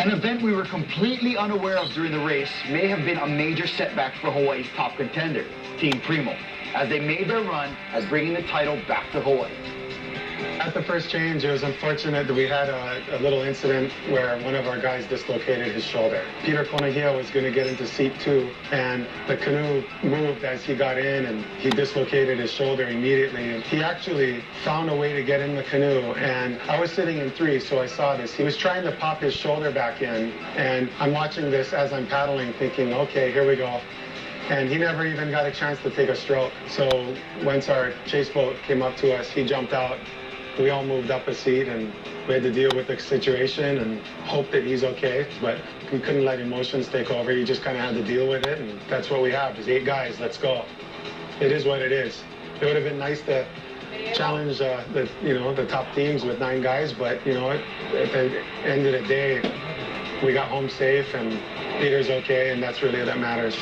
An event we were completely unaware of during the race may have been a major setback for Hawaii's top contender, Team Primo, as they made their run as bringing the title back to Hawaii. At the first change, it was unfortunate that we had a little incident where one of our guys dislocated his shoulder. Peter Konahia was going to get into seat 2, and the canoe moved as he got in, and he dislocated his shoulder immediately. And he actually found a way to get in the canoe, and I was sitting in 3, so I saw this. He was trying to pop his shoulder back in, and I'm watching this as I'm paddling, thinking, okay, here we go. And he never even got a chance to take a stroke. So once our chase boat came up to us, he jumped out. We all moved up a seat, and we had to deal with the situation and hope that he's okay. But we couldn't let emotions take over. You just kind of had to deal with it, and that's what we have. There's 8 guys. Let's go. It is what it is. It would have been nice to challenge the top teams with 9 guys, but at the end of the day, we got home safe, and Peter's okay, and that's really that matters.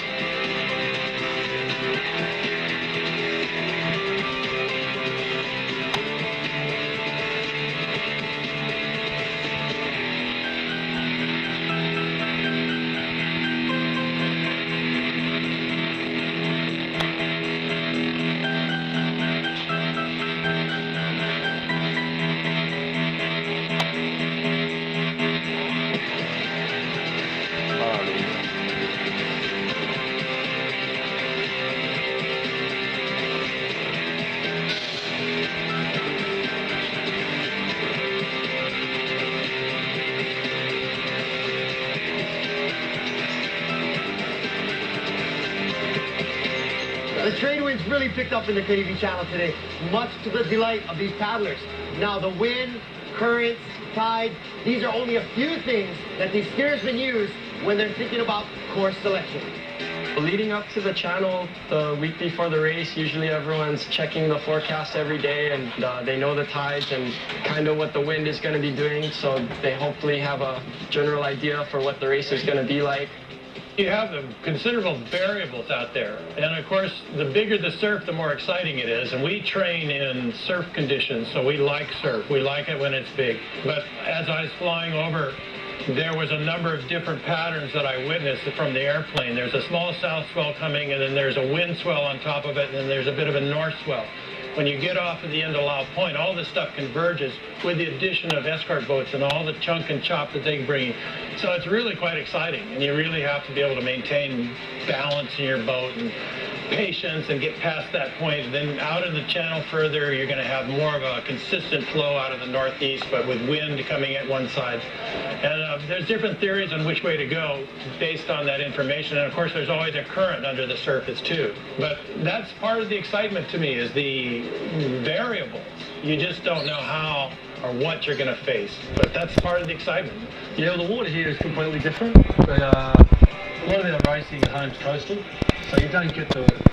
The trade winds really picked up in the KV channel today, much to the delight of these paddlers. Now the wind, currents, tide, these are only a few things that these steersmen use when they're thinking about course selection. Leading up to the channel the week before the race, usually everyone's checking the forecast every day, and they know the tides and kind of what the wind is going to be doing, so they hopefully have a general idea for what the race is going to be like. You have considerable variables out there, and of course the bigger the surf, the more exciting it is, and we train in surf conditions, so we like surf. We like it when it's big. But as I was flying over, there was a number of different patterns that I witnessed from the airplane. There's a small south swell coming, and then there's a wind swell on top of it, and then there's a bit of a north swell. When you get off of the end of Lau Point, all this stuff converges with the addition of escort boats and all the chunk and chop that they can bring. So it's really quite exciting, and you really have to be able to maintain balance in your boat and patience and get past that point. And then out in the channel further, you're going to have more of a consistent flow out of the northeast, but with wind coming at one side. And there's different theories on which way to go based on that information. And of course, there's always a current under the surface too. But that's part of the excitement to me, is the variables. You just don't know how or what you're going to face. But that's part of the excitement. Yeah, well, the water here is completely different. A lot of our racing at home's coastal, so you don't get the